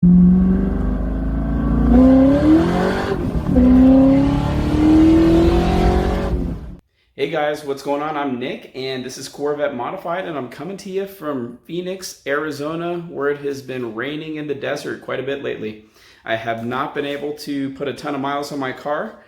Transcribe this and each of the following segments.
Hey guys, what's going on? I'm Nick and this is Corvette Modified, and I'm coming to you from Phoenix, Arizona, where it has been raining in the desert quite a bit lately. I have not been able to put a ton of miles on my car,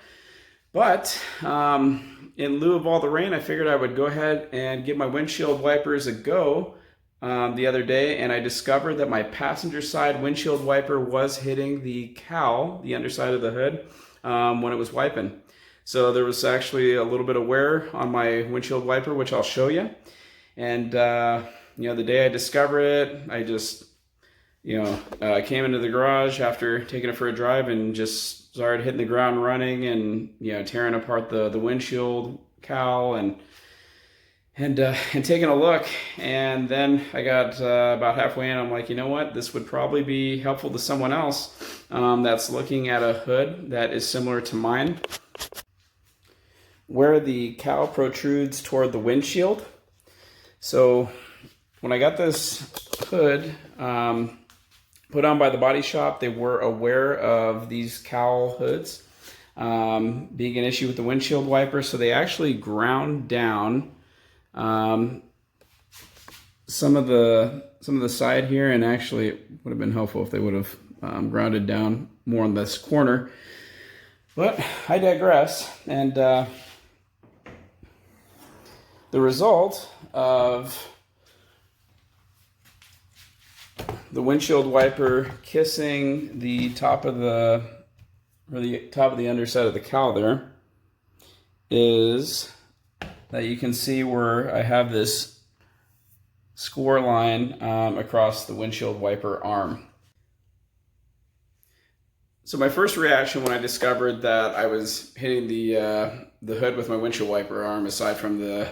but in lieu of all the rain, I figured I would go ahead and give my windshield wipers a go the other day, and I discovered that my passenger side windshield wiper was hitting the cowl, the underside of the hood, when it was wiping. So there was actually a little bit of wear on my windshield wiper, which I'll show you. And the day I discovered it, I just came into the garage after taking it for a drive and just started hitting the ground running and tearing apart the windshield cowl and taking a look. And then I got about halfway in. I'm like, you know what? This would probably be helpful to someone else that's looking at a hood that is similar to mine, where the cowl protrudes toward the windshield. So when I got this hood put on by the body shop, they were aware of these cowl hoods being an issue with the windshield wiper, so they actually ground down some of the side here, and actually it would have been helpful if they would have grounded down more on this corner. But I digress. And the result of the windshield wiper kissing the top of the underside of the cowl there is that you can see where I have this score line across the windshield wiper arm. So my first reaction when I discovered that I was hitting the hood with my windshield wiper arm, aside from the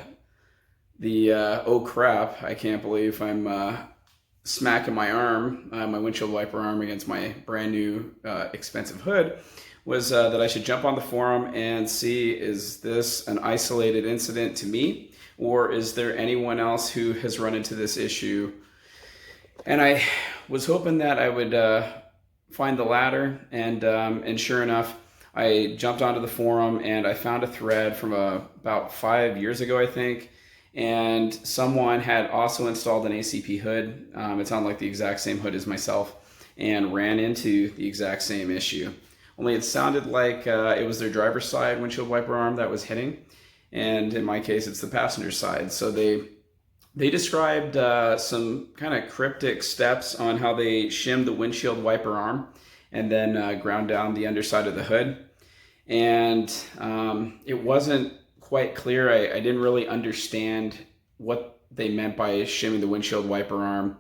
oh crap, I can't believe I'm smacking my arm, my windshield wiper arm, against my brand new expensive hood, was that I should jump on the forum and see, is this an isolated incident to me, or is there anyone else who has run into this issue? And I was hoping that I would find the latter, and sure enough, I jumped onto the forum and I found a thread from about 5 years ago, I think. And someone had also installed an ACP hood. It's on like the exact same hood as myself, and ran into the exact same issue. Only it sounded like it was their driver's side windshield wiper arm that was hitting. And in my case, it's the passenger side. So they described some kind of cryptic steps on how they shimmed the windshield wiper arm and then ground down the underside of the hood. And it wasn't quite clear. I didn't really understand what they meant by shimming the windshield wiper arm.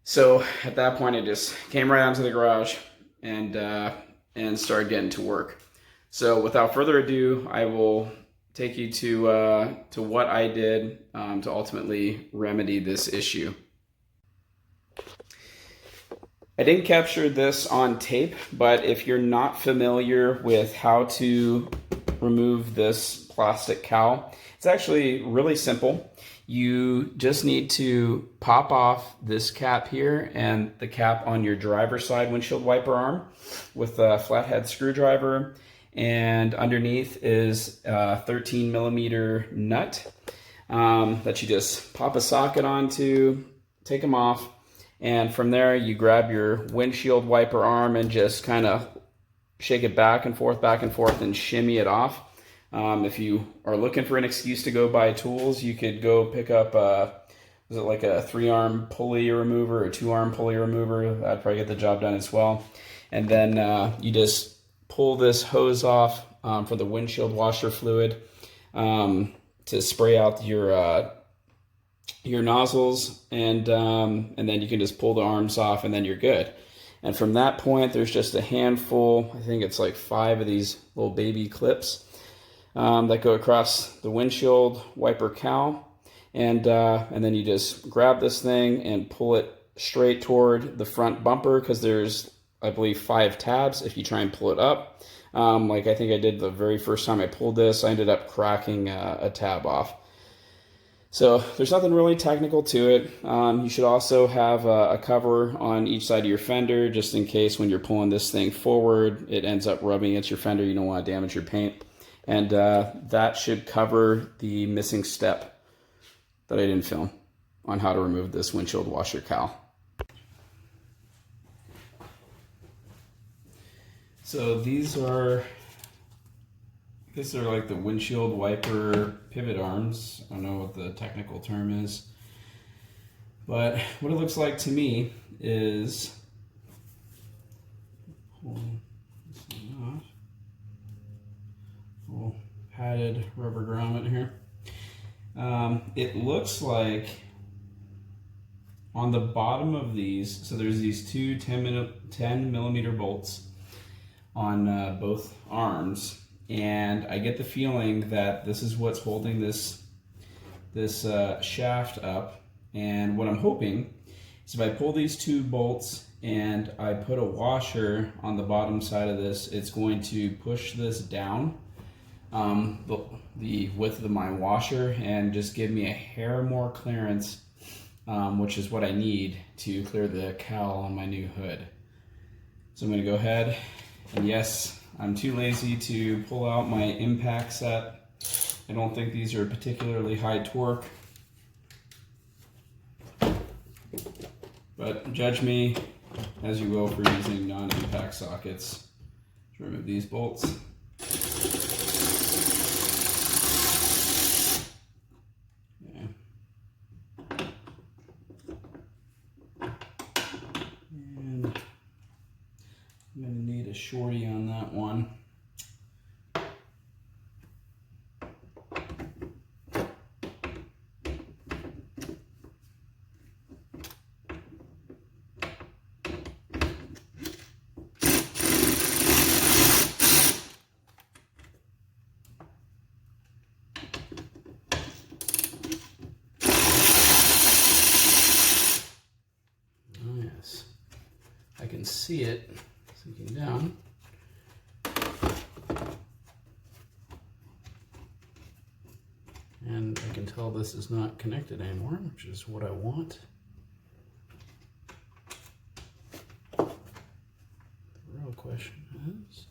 So at that point, I just came right onto the garage and started getting to work. So without further ado, I will take you to what I did to ultimately remedy this issue. I didn't capture this on tape, but if you're not familiar with how to remove this plastic cowl, it's actually really simple. You just need to pop off this cap here and the cap on your driver's side windshield wiper arm with a flathead screwdriver, and underneath is a 13 millimeter nut that you just pop a socket onto, take them off, and from there you grab your windshield wiper arm and just kind of shake it back and forth, and shimmy it off. If you are looking for an excuse to go buy tools, you could go pick up is it like a 3-arm pulley remover or 2-arm pulley remover? That'd probably get the job done as well. And then you just pull this hose off for the windshield washer fluid to spray out your nozzles, and then you can just pull the arms off, and then you're good. And from that point, there's just a handful, I think it's like 5 of these little baby clips that go across the windshield wiper cowl, and then you just grab this thing and pull it straight toward the front bumper, because there's, I believe, 5 tabs if you try and pull it up. Like I think I did the very first time I pulled this, I ended up cracking a tab off. So there's nothing really technical to it. You should also have a cover on each side of your fender, just in case when you're pulling this thing forward, it ends up rubbing against your fender. You don't want to damage your paint. And that should cover the missing step that I didn't film on how to remove this windshield washer cowl. So these are like the windshield wiper pivot arms. I don't know what the technical term is, but what it looks like to me is, padded rubber grommet here. It looks like on the bottom of these, so there's these two 10 millimeter bolts on both arms, and I get the feeling that this is what's holding this shaft up. And what I'm hoping is if I pull these two bolts and I put a washer on the bottom side of this, it's going to push this down the width of my washer and just give me a hair more clearance, which is what I need to clear the cowl on my new hood. So I'm going to go ahead, and yes, I'm too lazy to pull out my impact set. I don't think these are particularly high torque, but judge me as you will for using non-impact sockets. Let's remove these bolts. I'm going to need a shorty on that one. Oh yes, I can see it sinking down. And I can tell this is not connected anymore, which is what I want. The real question is,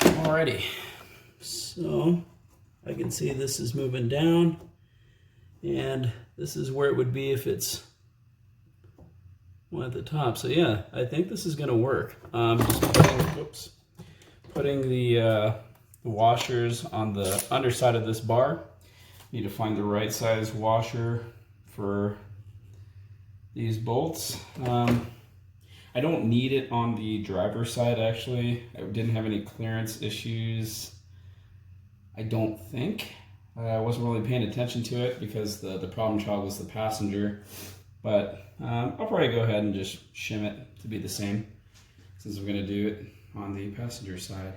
alrighty, so I can see this is moving down, and this is where it would be if it's one at the top. So yeah, I think this is going to work. Just putting the washers on the underside of this bar. Need to find the right size washer for these bolts. I don't need it on the driver's side, actually. I didn't have any clearance issues, I don't think. I wasn't really paying attention to it because the problem child was the passenger. But I'll probably go ahead and just shim it to be the same, since we're going to do it on the passenger side.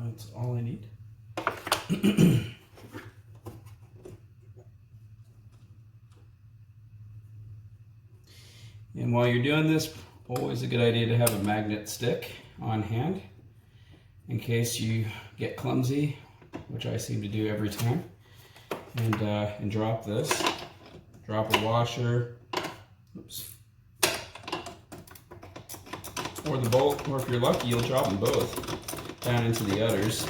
That's all I need. And while you're doing this, always a good idea to have a magnet stick on hand in case you get clumsy, which I seem to do every time. And drop this. Drop a washer. Oops. Or the bolt, or if you're lucky, you'll drop them both down into the udders.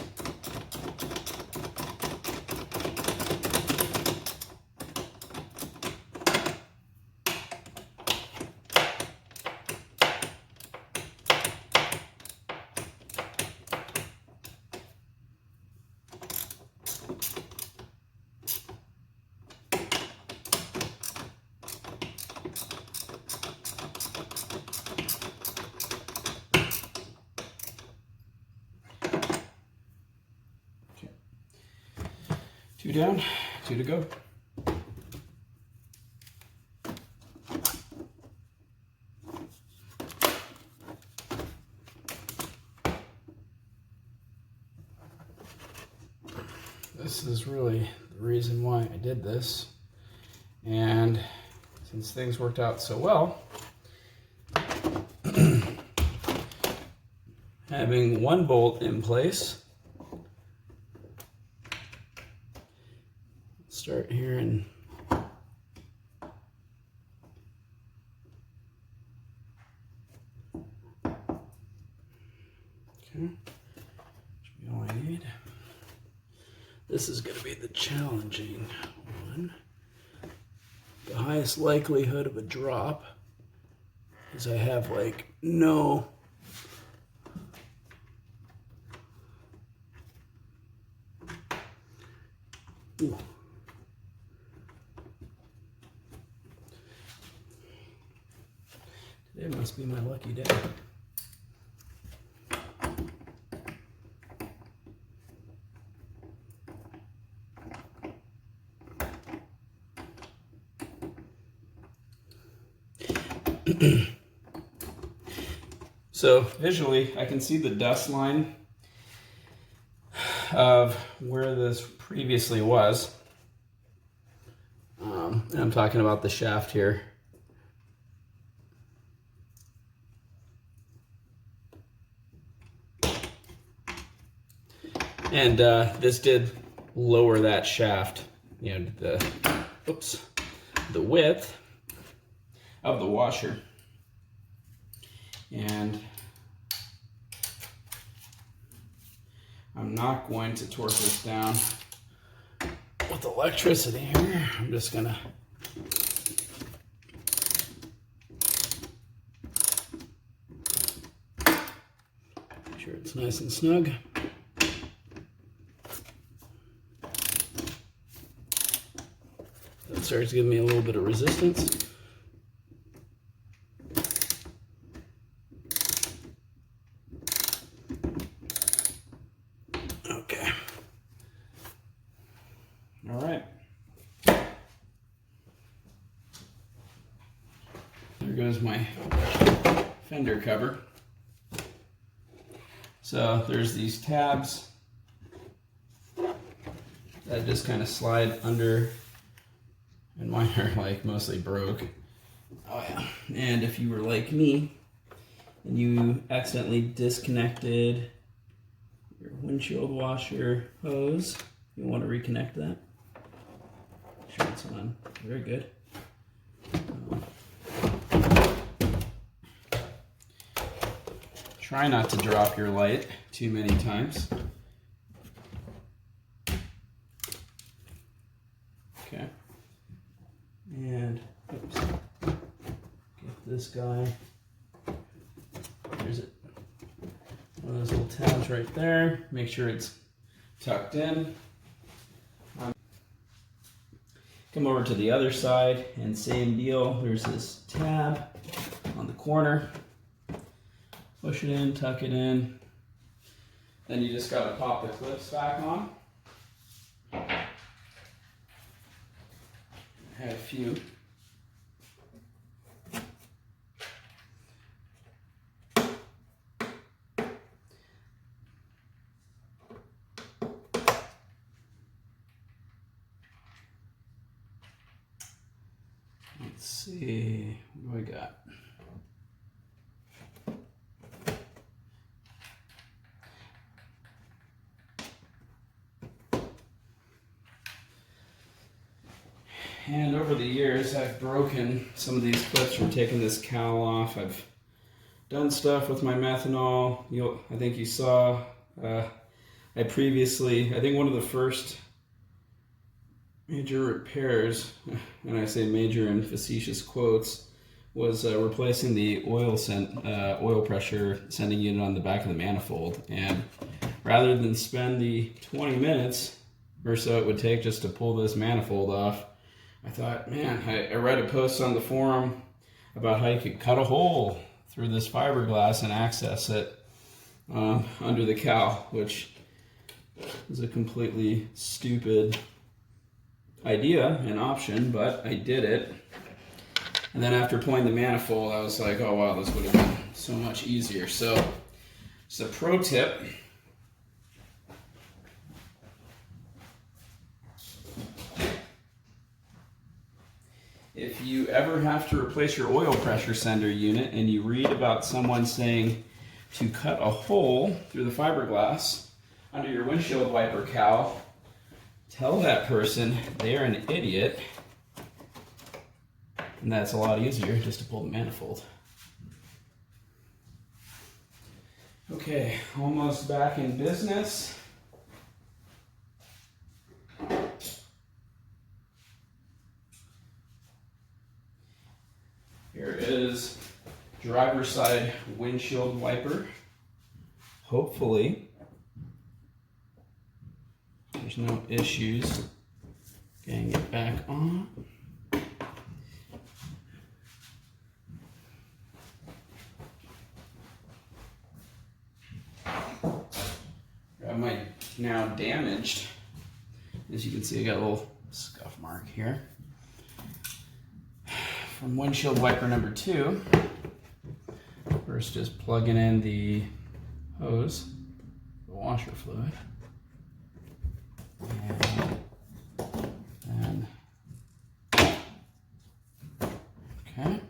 Two down, two to go. this is really the reason why I did this. And since things worked out so well, having one bolt in place, start here and okay, should be all I need. This is going to be the challenging one. The highest likelihood of a drop is I have like no ooh. Today must be my lucky day. So visually, I can see the dust line of where this previously was. And I'm talking about the shaft here. And this did lower that shaft, you know, the width of the washer. And I'm not going to torque this down with electricity here. I'm just gonna make sure it's nice and snug. That starts giving me a little bit of resistance. Okay. All right. There goes my fender cover. So there's these tabs that just kind of slide under, and mine are like mostly broke. Oh yeah. And if you were like me and you accidentally disconnected your windshield washer hose, you want to reconnect that. Make sure it's on. Very good. Try not to drop your light too many times. Okay. And oops. Get this guy. There's it. One of those little tabs right there. Make sure it's tucked in. Come over to the other side and same deal. There's this tab on the corner. Push it in, tuck it in. Then you just gotta pop the clips back on. I had a few. Let's see, what do I got? And over the years, I've broken some of these clips from taking this cowl off. I've done stuff with my methanol. I think you saw, I think one of the first major repairs, and I say major in facetious quotes, was replacing the oil pressure sending unit on the back of the manifold. And rather than spend the 20 minutes or so it would take just to pull this manifold off, I thought, man, I read a post on the forum about how you could cut a hole through this fiberglass and access it under the cowl, which is a completely stupid idea and option, but I did it. And then after pulling the manifold, I was like, oh wow, this would have been so much easier. So, just a pro tip. you ever have to replace your oil pressure sender unit and you read about someone saying to cut a hole through the fiberglass under your windshield wiper cowl, tell that person they're an idiot, and that's a lot easier just to pull the manifold. Okay, almost back in business. Here is driver's side windshield wiper. Hopefully there's no issues getting it back on. Got my now damaged. As you can see, I got a little scuff mark here from windshield wiper number 2. First, just plugging in the hose, the washer fluid, and okay.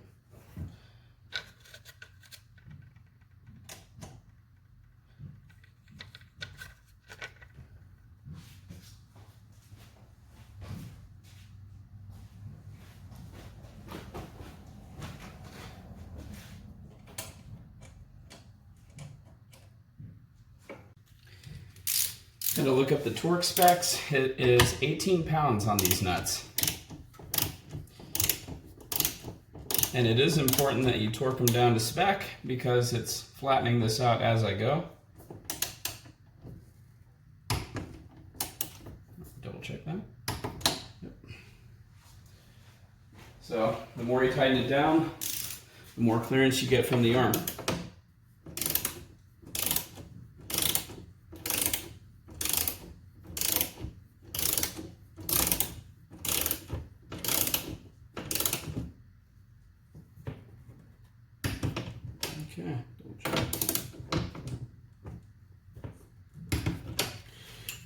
And to look up the torque specs, it is 18 pounds on these nuts. And it is important that you torque them down to spec because it's flattening this out as I go. Double check that. Yep. So the more you tighten it down, the more clearance you get from the arm. Okay, double check.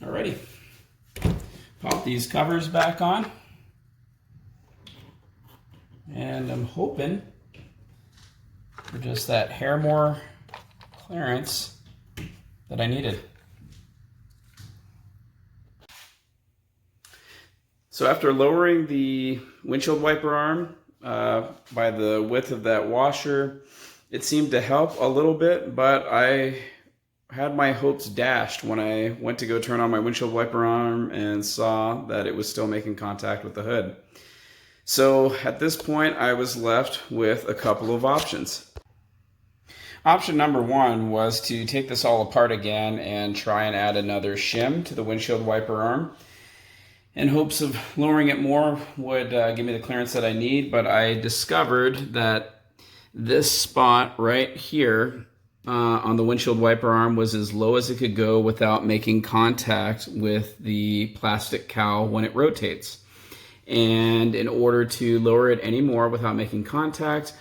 Alrighty, pop these covers back on, and I'm hoping for just that hair more clearance that I needed. So after lowering the windshield wiper arm by the width of that washer, it seemed to help a little bit, but I had my hopes dashed when I went to go turn on my windshield wiper arm and saw that it was still making contact with the hood. So at this point, I was left with a couple of options. Option number 1 was to take this all apart again and try and add another shim to the windshield wiper arm, in hopes of lowering it more would give me the clearance that I need, but I discovered that this spot right here on the windshield wiper arm was as low as it could go without making contact with the plastic cowl when it rotates. And in order to lower it any more without making contact,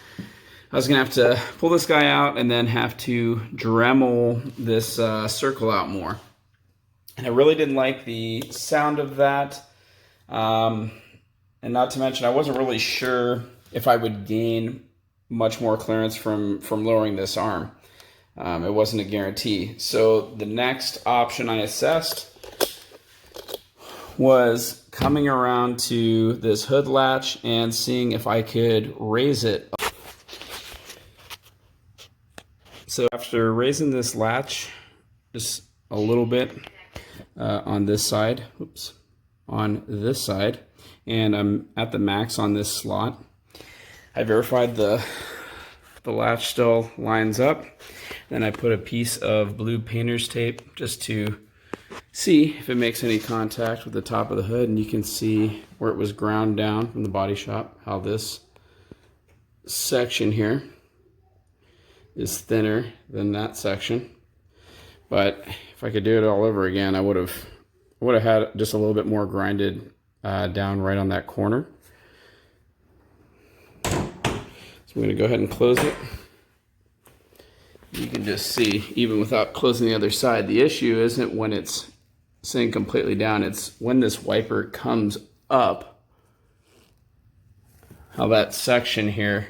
I was going to have to pull this guy out and then have to Dremel this circle out more. And I really didn't like the sound of that. And not to mention, I wasn't really sure if I would gain much more clearance from lowering this arm. It wasn't a guarantee. So the next option I assessed was coming around to this hood latch and seeing if I could raise it. So after raising this latch just a little bit on this side, and I'm at the max on this slot, I verified the latch still lines up. Then I put a piece of blue painter's tape just to see if it makes any contact with the top of the hood, and you can see where it was ground down from the body shop, how this section here is thinner than that section. But if I could do it all over again, I would have had just a little bit more grinded down right on that corner. So I'm going to go ahead and close it. You can just see, even without closing the other side, the issue isn't when it's sitting completely down, it's when this wiper comes up how that section here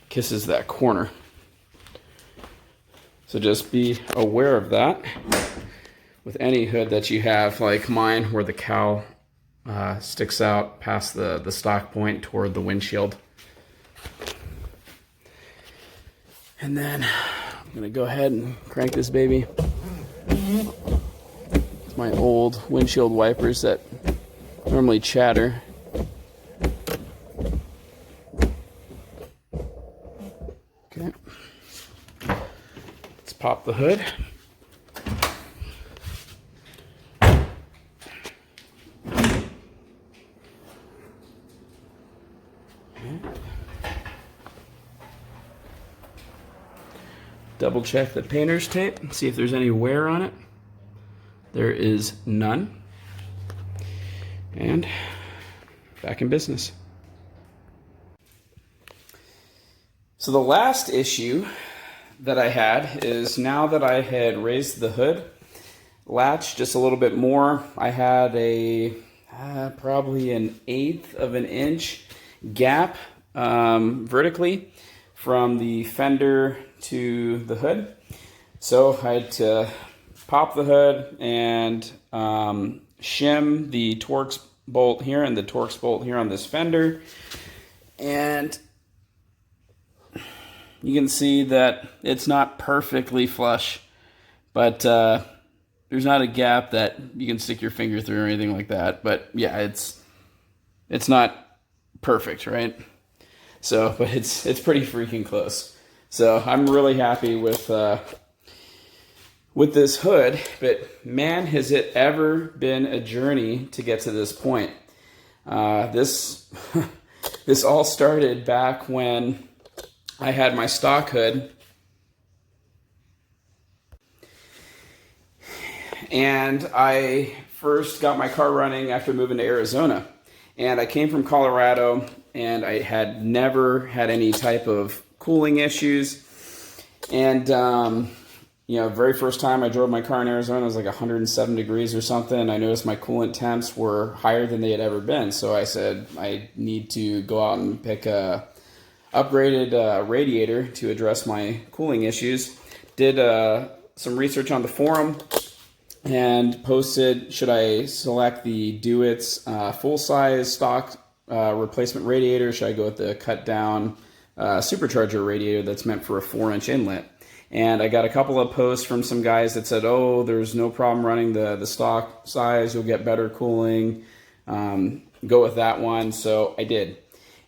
kisses that corner. So just be aware of that with any hood that you have, like mine, where the cowl sticks out past the stock point toward the windshield. And then I'm gonna go ahead and crank this baby. It's my old windshield wipers that normally chatter. Okay. Let's pop the hood. Double check the painter's tape, see if there's any wear on it. There is none. And back in business. So the last issue that I had is, now that I had raised the hood latch just a little bit more, I had a probably 1/8 of an inch gap vertically from the fender to the hood. So I had to pop the hood and shim the Torx bolt here and the Torx bolt here on this fender. And you can see that it's not perfectly flush, but there's not a gap that you can stick your finger through or anything like that. But yeah, it's not perfect, right? So, but it's pretty freaking close. So I'm really happy with this hood, but man, has it ever been a journey to get to this point. This all started back when I had my stock hood, and I first got my car running after moving to Arizona. And I came from Colorado, and I had never had any type of cooling issues. And very first time I drove my car in Arizona, it was like 107 degrees or something. I noticed my coolant temps were higher than they had ever been. So I said, I need to go out and pick a upgraded radiator to address my cooling issues. Did some research on the forum and posted, should I select the DeWitt's full-size stock replacement radiator? Should I go with the cut-down supercharger radiator that's meant for a 4-inch inlet? And I got a couple of posts from some guys that said, oh, there's no problem running the stock size, you'll get better cooling, go with that one. So I did.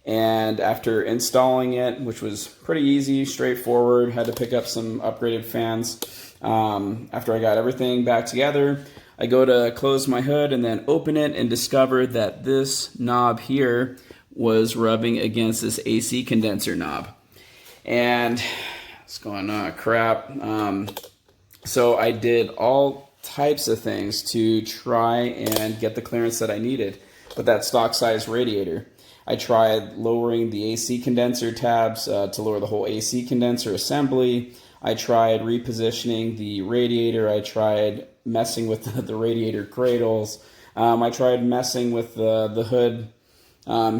And after installing it, which was pretty easy, straightforward, had to pick up some upgraded fans. After I got everything back together, I go to close my hood and then open it and discovered that this knob here was rubbing against this AC condenser knob. And it's going, crap. So I did all types of things to try and get the clearance that I needed with that stock size radiator. I tried lowering the AC condenser tabs to lower the whole AC condenser assembly. I tried repositioning the radiator. I tried messing with the radiator cradles. I tried messing with the hood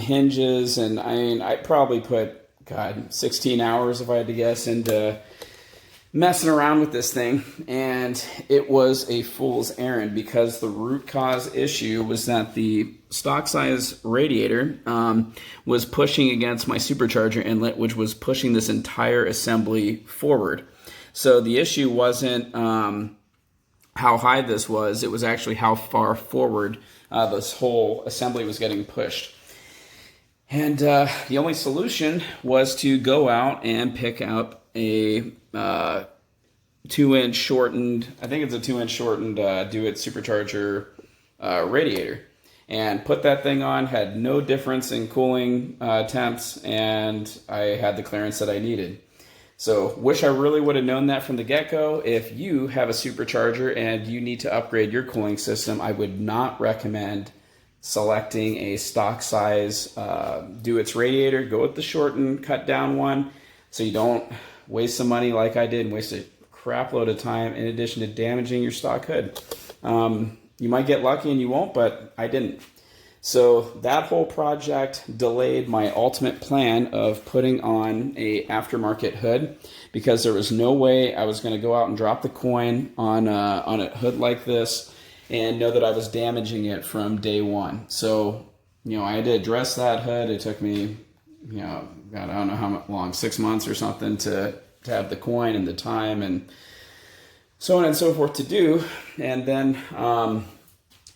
hinges. And I probably put, 16 hours, if I had to guess, into messing around with this thing. And it was a fool's errand, because the root cause issue was that the stock size radiator was pushing against my supercharger inlet, which was pushing this entire assembly forward. So the issue wasn't how high this was, it was actually how far forward this whole assembly was getting pushed. And the only solution was to go out and pick up a 2-inch shortened, I think it's a 2-inch shortened DeWitt supercharger radiator, and put that thing on. Had no difference in cooling temps, and I had the clearance that I needed. So wish I really would have known that from the get-go. If you have a supercharger and you need to upgrade your cooling system, I would not recommend selecting a stock size DeWitt's radiator. Go with the shortened, cut down one, so you don't waste some money like I did and waste a crap load of time in addition to damaging your stock hood. You might get lucky and you won't, but I didn't. So that whole project delayed my ultimate plan of putting on a aftermarket hood, because there was no way I was going to go out and drop the coin on a hood like this and know that I was damaging it from day one. So, I had to address that hood. It took me, God, I don't know how long, 6 months or something to have the coin and the time and so on and so forth to do. And then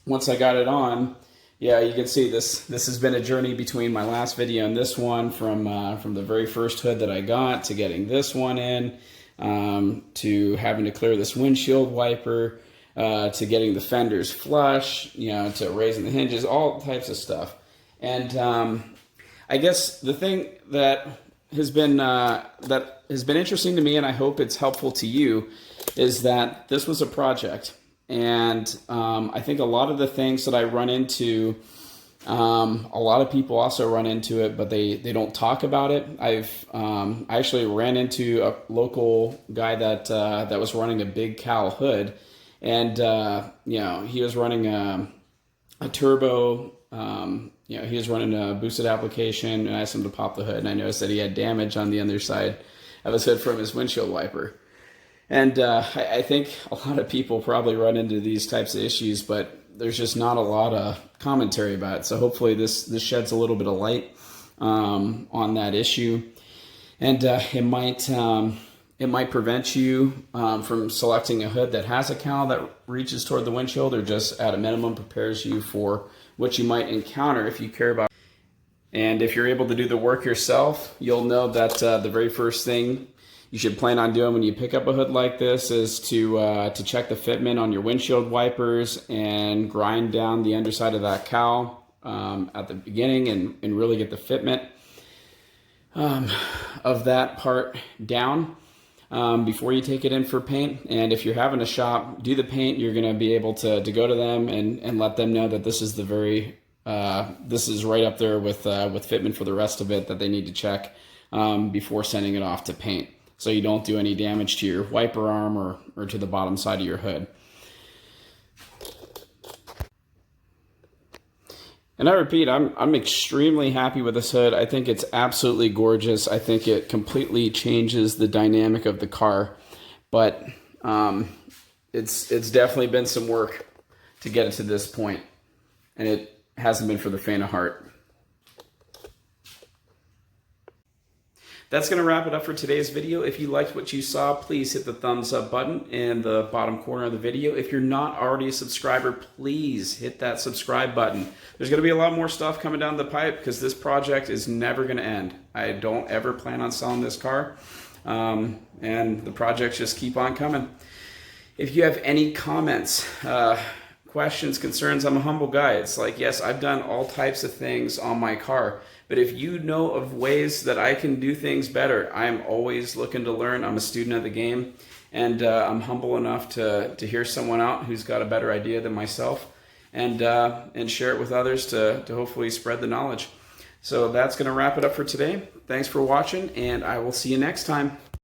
once I got it on, yeah, you can see this has been a journey between my last video and this one, from the very first hood that I got to getting this one in, to having to clear this windshield wiper, to getting the fenders flush, to raising the hinges, all types of stuff. And I guess the thing that has been interesting to me, and I hope it's helpful to you, is that this was a project. And I think a lot of the things that I run into, a lot of people also run into it, but they don't talk about it. I actually ran into a local guy that was running a big Cowl hood, and he was running a turbo. He was running a boosted application, and I asked him to pop the hood, and I noticed that he had damage on the underside of his hood from his windshield wiper. And I think a lot of people probably run into these types of issues, but there's just not a lot of commentary about it. So hopefully this sheds a little bit of light on that issue, and it might prevent you from selecting a hood that has a cowl that reaches toward the windshield, or just at a minimum prepares you for what you might encounter if you care about. And if you're able to do the work yourself, you'll know that the very first thing you should plan on doing when you pick up a hood like this is to check the fitment on your windshield wipers and grind down the underside of that cowl at the beginning, and really get the fitment of that part down before you take it in for paint. And if you're having a shop do the paint, you're going to be able to go to them and let them know that this is this is right up there with fitment for the rest of it that they need to check before sending it off to paint, so you don't do any damage to your wiper arm or to the bottom side of your hood. And I repeat, I'm extremely happy with this hood. I think it's absolutely gorgeous. I think it completely changes the dynamic of the car. But it's definitely been some work to get it to this point, and it hasn't been for the faint of heart. That's going to wrap it up for today's video. If you liked what you saw, please hit the thumbs up button in the bottom corner of the video. If you're not already a subscriber, please hit that subscribe button. There's going to be a lot more stuff coming down the pipe, because this project is never going to end. I don't ever plan on selling this car, and the projects just keep on coming. If you have any comments, questions, concerns, I'm a humble guy. It's like, yes, I've done all types of things on my car, but if you know of ways that I can do things better, I'm always looking to learn. I'm a student of the game, and I'm humble enough to hear someone out who's got a better idea than myself, and share it with others to hopefully spread the knowledge. So that's going to wrap it up for today. Thanks for watching, and I will see you next time.